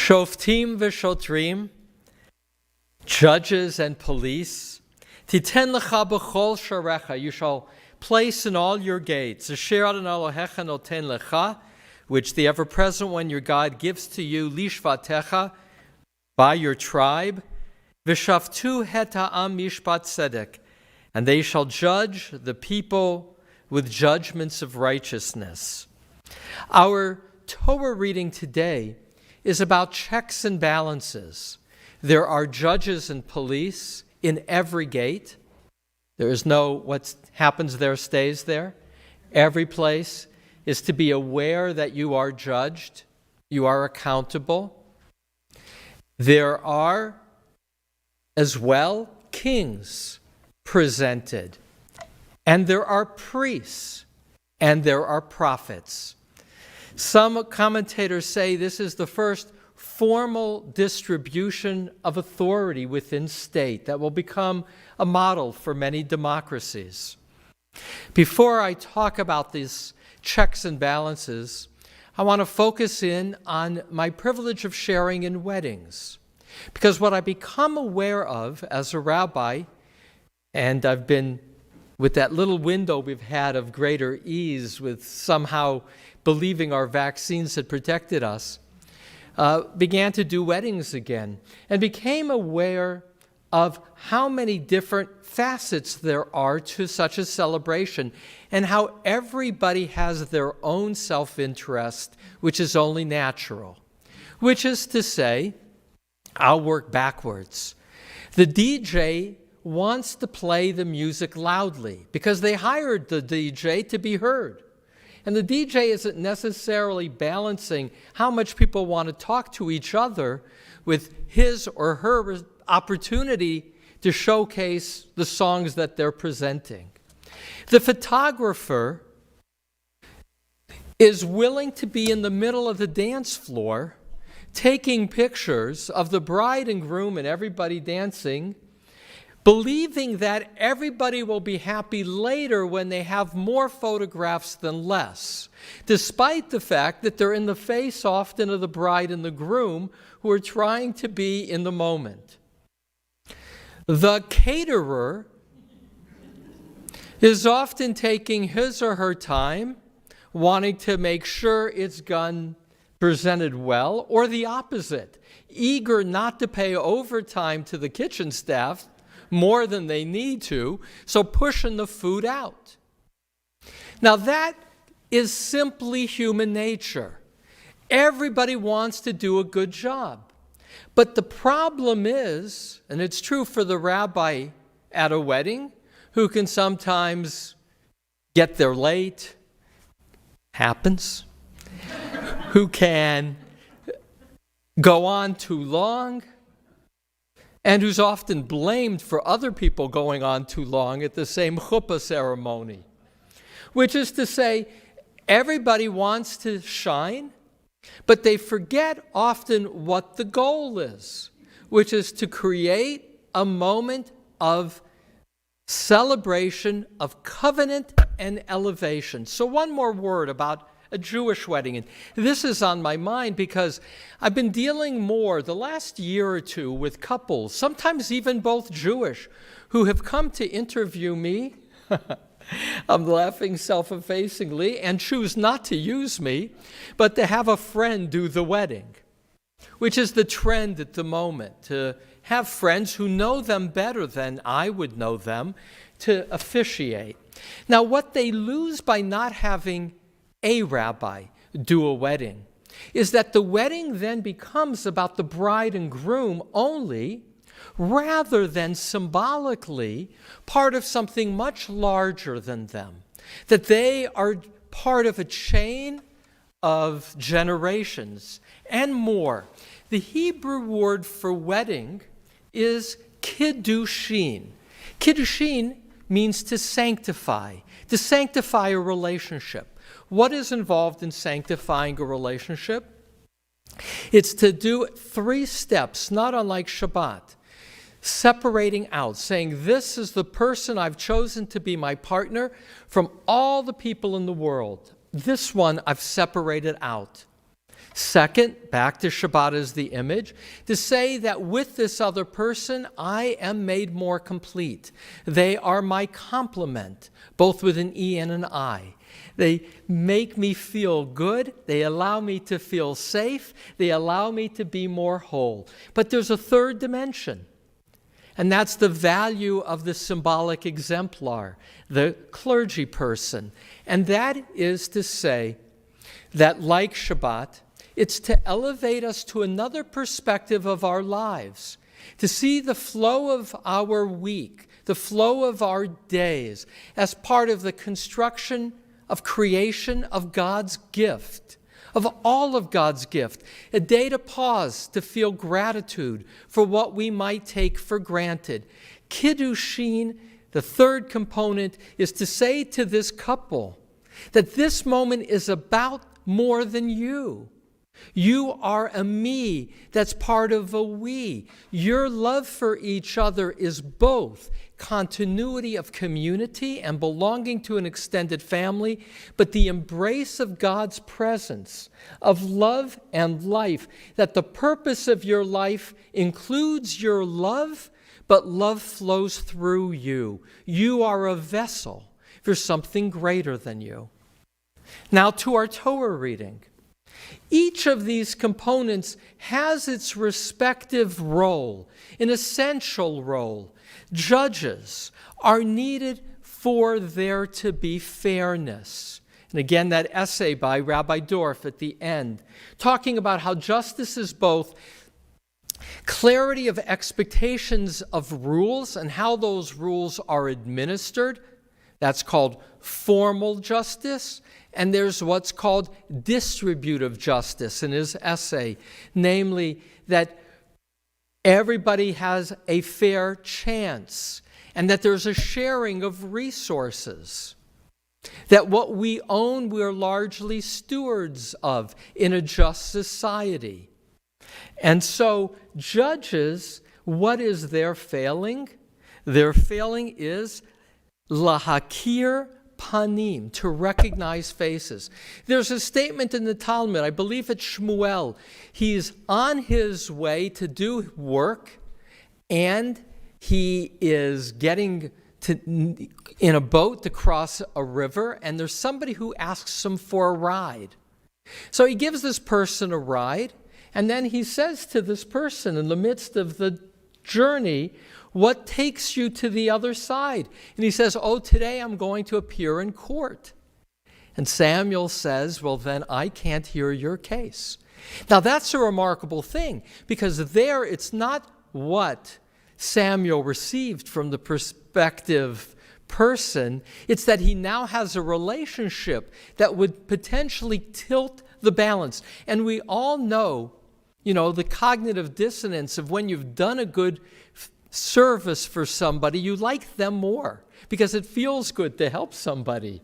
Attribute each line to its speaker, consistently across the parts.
Speaker 1: Shoftim v'shotrim, judges and police, titen lecha b'chol sharecha, you shall place in all your gates, asher Adonai Elohecha noten lecha, which the ever-present one, your God, gives to you, lishvatecha, by your tribe, v'shaftu het ha'am mishpat tzedek, and they shall judge the people with judgments of righteousness. Our Torah reading today is about checks and balances. There are judges and police in every gate. There is no what happens there stays there. Every place is to be aware that you are judged, you are accountable. There are as well kings presented, and there are priests, and there are prophets. Some commentators say this is the first formal distribution of authority within state that will become a model for many democracies. Before I talk about these checks and balances, I want to focus in on my privilege of sharing in weddings. Because what I become aware of as a rabbi, and I've been with that little window we've had of greater ease with somehow believing our vaccines had protected us, began to do weddings again and became aware of how many different facets there are to such a celebration and how everybody has their own self-interest, which is only natural. Which is to say, I'll work backwards. The DJ wants to play the music loudly because they hired the DJ to be heard. And the DJ isn't necessarily balancing how much people want to talk to each other with his or her opportunity to showcase the songs that they're presenting. The photographer is willing to be in the middle of the dance floor, taking pictures of the bride and groom and everybody dancing, believing that everybody will be happy later when they have more photographs than less, despite the fact that they're in the face often of the bride and the groom who are trying to be in the moment. The caterer is often taking his or her time, wanting to make sure it's presented well, or the opposite, eager not to pay overtime to the kitchen staff more than they need to, so pushing the food out. Now that is simply human nature. Everybody wants to do a good job. But the problem is, and it's true for the rabbi at a wedding, who can sometimes get there late, happens, who can go on too long, and who's often blamed for other people going on too long at the same chuppah ceremony. Which is to say, everybody wants to shine, but they forget often what the goal is, which is to create a moment of celebration, of covenant and elevation. So one more word about a Jewish wedding. And this is on my mind because I've been dealing more the last year or two with couples, sometimes even both Jewish, who have come to interview me. I'm laughing self-effacingly and choose not to use me, but to have a friend do the wedding, which is the trend at the moment, to have friends who know them better than I would know them to officiate. Now, what they lose by not having a rabbi do a wedding is that the wedding then becomes about the bride and groom only, rather than symbolically part of something much larger than them, that they are part of a chain of generations and more. The Hebrew word for wedding is kiddushin. Kiddushin means to sanctify a relationship. What is involved in sanctifying a relationship? It's to do 3 steps, not unlike Shabbat. Separating out, saying, this is the person I've chosen to be my partner from all the people in the world. This one I've separated out. Second, back to Shabbat as the image, to say that with this other person, I am made more complete. They are my complement, both with an E and an I. They make me feel good. They allow me to feel safe. They allow me to be more whole. But there's a third dimension, and that's the value of the symbolic exemplar, the clergy person. And that is to say that, like Shabbat, it's to elevate us to another perspective of our lives, to see the flow of our week, the flow of our days, as part of the construction of creation of God's gift, of all of God's gift. A day to pause, to feel gratitude for what we might take for granted. Kiddushin, the third component, is to say to this couple that this moment is about more than you. You are a me that's part of a we. Your love for each other is both continuity of community and belonging to an extended family, but the embrace of God's presence, of love and life, that the purpose of your life includes your love, but love flows through you. You are a vessel for something greater than you. Now to our Torah reading. Each of these components has its respective role, an essential role. Judges are needed for there to be fairness. And again, that essay by Rabbi Dorff at the end, talking about how justice is both clarity of expectations of rules and how those rules are administered. That's called formal justice. And there's what's called distributive justice in his essay, namely that everybody has a fair chance and that there's a sharing of resources, that what we own we're largely stewards of in a just society. And so judges, what is their failing? Their failing is lahakir panim, to recognize faces. There's a statement in the Talmud, I believe it's Shmuel. He's on his way to do work, and he is getting in a boat to cross a river, and there's somebody who asks him for a ride. So he gives this person a ride, and then he says to this person in the midst of the journey, what takes you to the other side? And he says, oh, today I'm going to appear in court. And Samuel says, well, then I can't hear your case. Now that's a remarkable thing, because there it's not what Samuel received from the perspective person, it's that he now has a relationship that would potentially tilt the balance. And we all know, the cognitive dissonance of when you've done a good service for somebody, you like them more because it feels good to help somebody.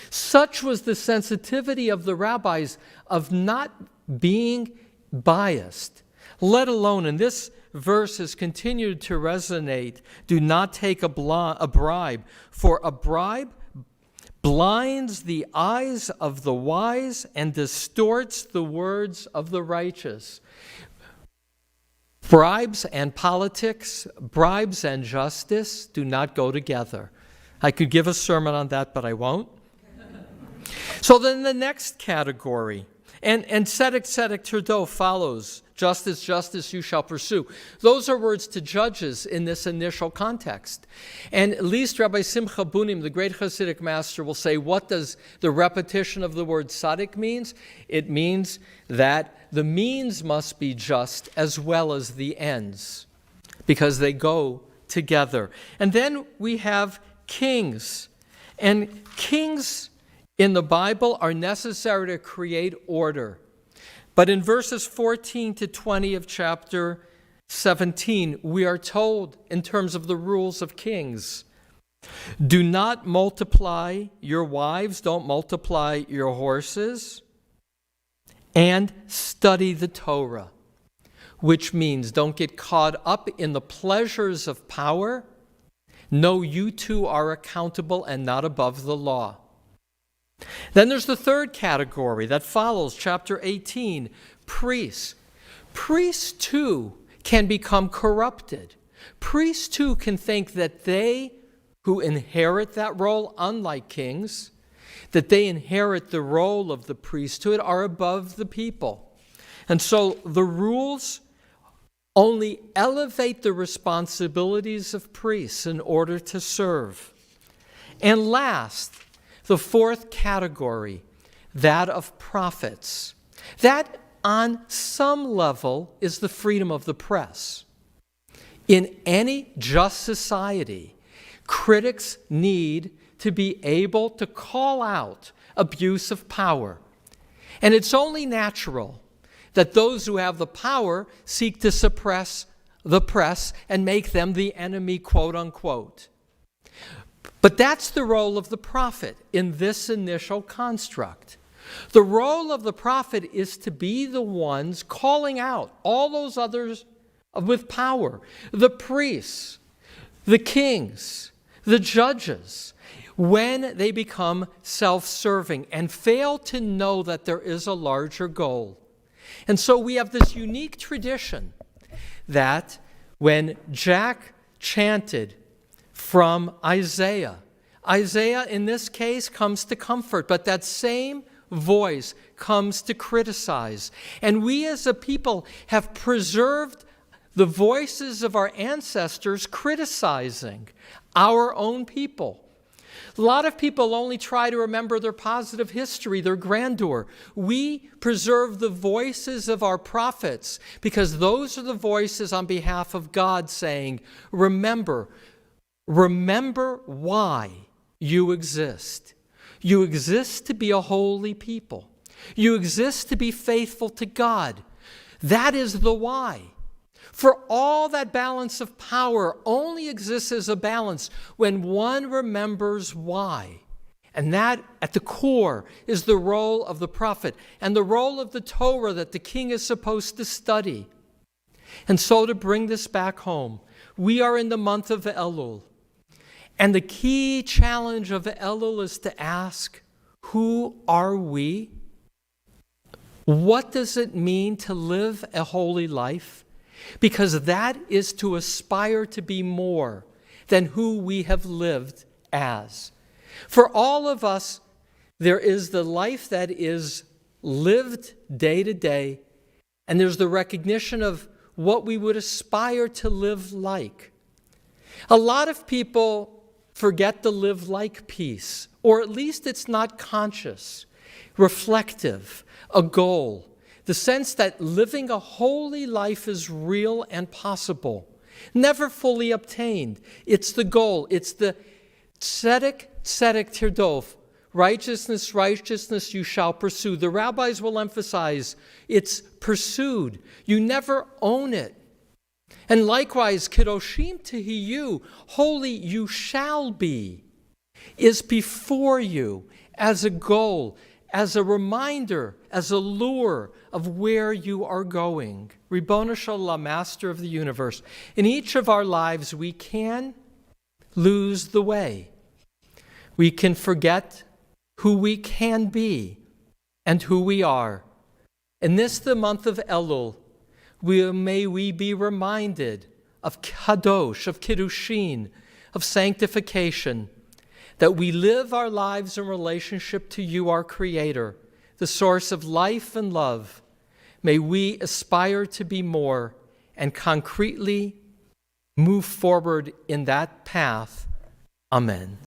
Speaker 1: Such was the sensitivity of the rabbis of not being biased, let alone, and this verse has continued to resonate, do not take a bribe, for a bribe blinds the eyes of the wise and distorts the words of the righteous. Bribes and politics, bribes and justice do not go together. I could give a sermon on that, but I won't. So then the next category, and tzedek, tzedek tirdo follows, justice, justice you shall pursue. Those are words to judges in this initial context. And at least Rabbi Simcha Bunim, the great Hasidic master, will say, what does the repetition of the word tzaddik means? It means that the means must be just as well as the ends, because they go together. And then we have kings. And kings in the Bible are necessary to create order. But in verses 14 to 20 of chapter 17, we are told in terms of the rules of kings, do not multiply your wives, don't multiply your horses, and study the Torah, which means don't get caught up in the pleasures of power. Know you too are accountable and not above the law. Then there's the third category that follows chapter 18, priests. Priests, too, can become corrupted. Priests, too, can think that they who inherit that role, unlike kings, that they inherit the role of the priesthood, are above the people. And so the rules only elevate the responsibilities of priests in order to serve. And last, the fourth category, that of prophets. That, on some level, is the freedom of the press. In any just society, critics need to be able to call out abuse of power. And it's only natural that those who have the power seek to suppress the press and make them the enemy, quote unquote. But that's the role of the prophet in this initial construct. The role of the prophet is to be the ones calling out all those others with power, the priests, the kings, the judges, when they become self-serving and fail to know that there is a larger goal. And so we have this unique tradition that when Jack chanted from Isaiah in this case comes to comfort, but that same voice comes to criticize. And we as a people have preserved the voices of our ancestors criticizing our own people. A lot of people only try to remember their positive history, their grandeur. We preserve the voices of our prophets because those are the voices on behalf of God saying, remember why you exist. You exist to be a holy people. You exist to be faithful to God. That is the why. For all that balance of power only exists as a balance when one remembers why. And that, at the core, is the role of the prophet and the role of the Torah that the king is supposed to study. And so to bring this back home, we are in the month of Elul. And the key challenge of Elul is to ask, who are we? What does it mean to live a holy life? Because that is to aspire to be more than who we have lived as. For all of us, there is the life that is lived day to day, and there's the recognition of what we would aspire to live like. A lot of people forget the live like piece, or at least it's not conscious, reflective, a goal. The sense that living a holy life is real and possible, never fully obtained. It's the goal. It's the tzedek tirdof. Righteousness you shall pursue. The rabbis will emphasize it's pursued. You never own it. And likewise, kedoshim tehiyu, holy you shall be, is before you as a goal, as a reminder, as a lure of where you are going. Ribono Shel Olam, Master of the universe. In each of our lives, we can lose the way. We can forget who we can be and who we are. In this, the month of Elul, may we be reminded of kadosh, of kiddushin, of sanctification, that we live our lives in relationship to you, our Creator, the source of life and love. May we aspire to be more and concretely move forward in that path. Amen.